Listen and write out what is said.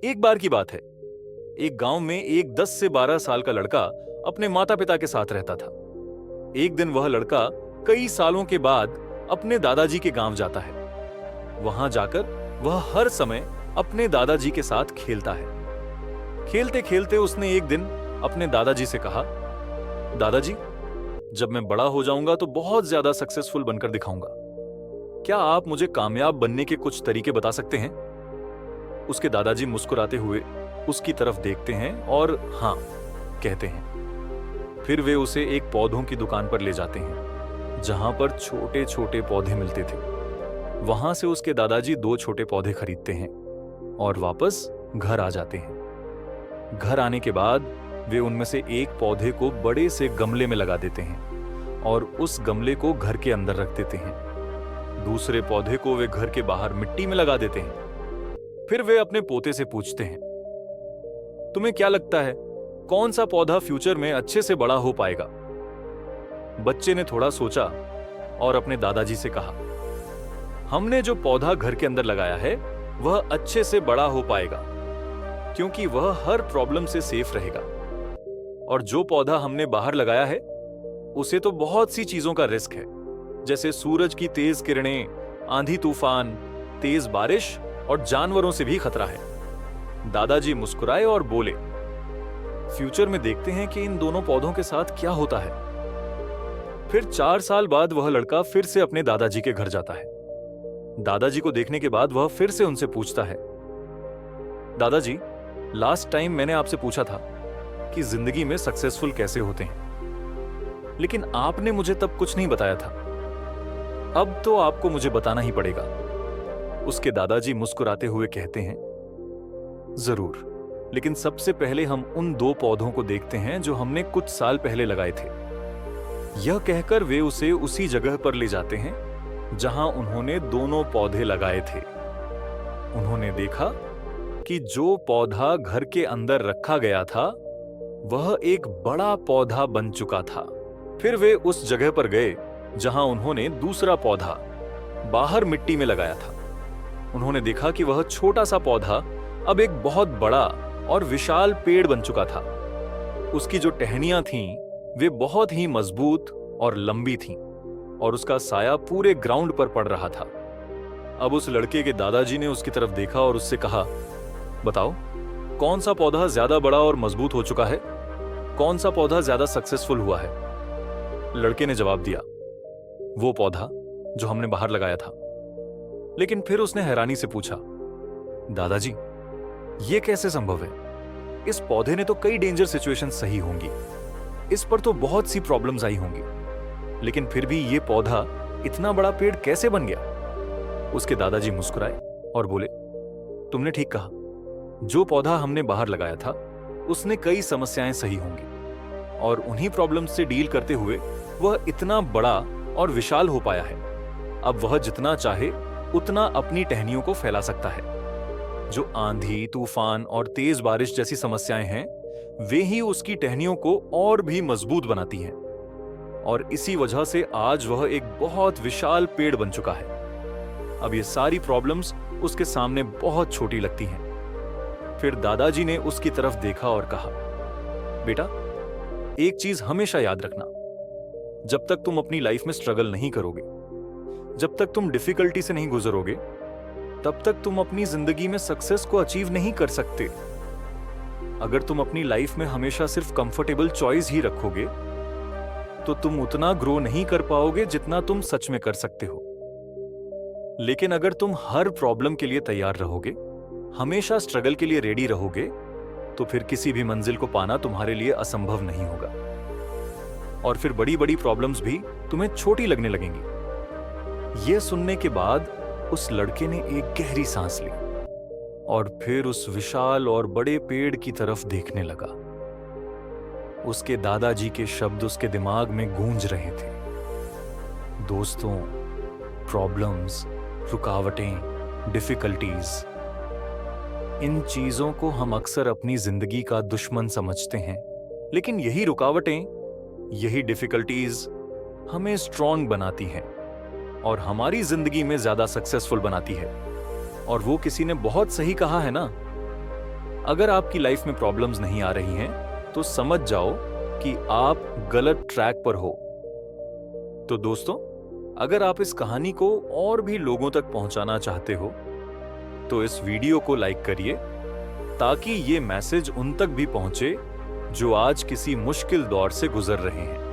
एक बार की बात है, एक गांव में एक 10 से 12 साल का लड़का अपने माता पिता के साथ रहता था। एक दिन वह लड़का कई सालों के बाद अपने दादाजी के गांव जाता है। वहां जाकर वह हर समय अपने दादाजी के साथ खेलता है। खेलते खेलते उसने एक दिन अपने दादाजी से कहा, दादाजी, जब मैं बड़ा हो जाऊंगा तो बहुत ज्यादा सक्सेसफुल बनकर दिखाऊंगा। क्या आप मुझे कामयाब बनने के कुछ तरीके बता सकते हैं? उसके दादाजी मुस्कुराते हुए उसकी तरफ देखते हैं और हाँ कहते हैं। फिर वे उसे एक पौधों की दुकान पर ले जाते हैं, जहां पर छोटे छोटे पौधे मिलते थे। वहां से उसके दादाजी 2 छोटे पौधे खरीदते हैं और वापस घर आ जाते हैं। घर आने के बाद वे उनमें से एक पौधे को बड़े से गमले में लगा देते हैं और उस गमले को घर के अंदर रख देते हैं। दूसरे पौधे को वे घर के बाहर मिट्टी में लगा देते हैं। फिर वे अपने पोते से पूछते हैं, तुम्हें क्या लगता है कौन सा पौधा फ्यूचर में अच्छे से बड़ा हो पाएगा? बच्चे ने थोड़ा सोचा और अपने दादाजी से कहा, हमने जो पौधा घर के अंदर लगाया है वह अच्छे से बड़ा हो पाएगा, क्योंकि वह हर प्रॉब्लम से सेफ रहेगा। और जो पौधा हमने बाहर लगाया है उसे तो बहुत सी चीजों का रिस्क है, जैसे सूरज की तेज किरणें, आंधी तूफान, तेज बारिश और जानवरों से भी खतरा है। दादाजी मुस्कुराए और बोले, फ्यूचर में देखते हैं कि इन दोनों पौधों के साथ क्या होता है। फिर 4 साल बाद वह लड़का फिर से अपने दादाजी के घर जाता है। दादाजी को देखने के बाद वह फिर से उनसे पूछता है, दादाजी, लास्ट टाइम मैंने आपसे पूछा था कि जिंदगी में सक्सेसफुल कैसे होते हैं, लेकिन आपने मुझे तब कुछ नहीं बताया था। अब तो आपको मुझे बताना ही पड़ेगा। उसके दादाजी मुस्कुराते हुए कहते हैं, जरूर, लेकिन सबसे पहले हम उन 2 पौधों को देखते हैं जो हमने कुछ साल पहले लगाए थे। यह कहकर वे उसे उसी जगह पर ले जाते हैं जहां उन्होंने दोनों पौधे लगाए थे। उन्होंने देखा कि जो पौधा घर के अंदर रखा गया था वह एक बड़ा पौधा बन चुका था। फिर वे उस जगह पर गए जहां उन्होंने दूसरा पौधा बाहर मिट्टी में लगाया था। उन्होंने देखा कि वह छोटा सा पौधा अब एक बहुत बड़ा और विशाल पेड़ बन चुका था। उसकी जो टहनियां थीं वे बहुत ही मजबूत और लंबी थीं और उसका साया पूरे ग्राउंड पर पड़ रहा था। अब उस लड़के के दादाजी ने उसकी तरफ देखा और उससे कहा, बताओ, कौन सा पौधा ज्यादा बड़ा और मजबूत हो चुका है? कौन सा पौधा ज्यादा सक्सेसफुल हुआ है? लड़के ने जवाब दिया, वो पौधा जो हमने बाहर लगाया था। लेकिन फिर उसने हैरानी से पूछा, दादाजी, ये कैसे संभव है? इस पौधे ने तो कई डेंजर सिचुएशन सही होंगी, इस पर तो बहुत सी प्रॉब्लम्स आई होंगी, लेकिन फिर भी ये पौधा इतना बड़ा पेड़ कैसे बन गया? उसके दादाजी मुस्कुराए और बोले, तुमने ठीक कहा, जो पौधा हमने बाहर लगाया था उसने कई समस्याएं सही होंगी और उन्हीं प्रॉब्लम्स से डील करते हुए वह इतना बड़ा और विशाल हो पाया है। अब वह जितना चाहे उतना अपनी टहनियों को फैला सकता है। जो आंधी, तूफान और तेज बारिश जैसी समस्याएं हैं वे ही उसकी टहनियों को और भी मजबूत बनाती हैं और इसी वजह से आज वह एक बहुत विशाल पेड़ बन चुका है। अब ये सारी प्रॉब्लम्स उसके सामने बहुत छोटी लगती हैं। फिर दादाजी ने उसकी तरफ देखा और कहा, बेटा, एक चीज हमेशा याद रखना, जब तक तुम अपनी लाइफ में स्ट्रगल नहीं करोगे, जब तक तुम डिफिकल्टी से नहीं गुजरोगे, तब तक तुम अपनी जिंदगी में सक्सेस को अचीव नहीं कर सकते। अगर तुम अपनी लाइफ में हमेशा सिर्फ कंफर्टेबल चॉइस ही रखोगे तो तुम उतना ग्रो नहीं कर पाओगे जितना तुम सच में कर सकते हो। लेकिन अगर तुम हर प्रॉब्लम के लिए तैयार रहोगे, हमेशा स्ट्रगल के लिए रेडी रहोगे, तो फिर किसी भी मंजिल को पाना तुम्हारे लिए असंभव नहीं होगा और फिर बड़ी बड़ी प्रॉब्लम्स भी तुम्हें छोटी लगने लगेंगी। यह सुनने के बाद उस लड़के ने एक गहरी सांस ली और फिर उस विशाल और बड़े पेड़ की तरफ देखने लगा। उसके दादाजी के शब्द उसके दिमाग में गूंज रहे थे, दोस्तों, प्रॉब्लम्स, रुकावटें, डिफिकल्टीज, इन चीजों को हम अक्सर अपनी जिंदगी का दुश्मन समझते हैं, लेकिन यही रुकावटें, यही डिफिकल्टीज हमें स्ट्रॉन्ग बनाती हैं और हमारी जिंदगी में ज्यादा सक्सेसफुल बनाती है। और वो किसी ने बहुत सही कहा है ना, अगर आपकी लाइफ में प्रॉब्लम्स नहीं आ रही हैं, तो समझ जाओ कि आप गलत ट्रैक पर हो। तो दोस्तों, अगर आप इस कहानी को और भी लोगों तक पहुंचाना चाहते हो, तो इस वीडियो को लाइक करिए ताकि ये मैसेज उन तक भी पहुंचे जो आज किसी मुश्किल दौर से गुजर रहे हैं।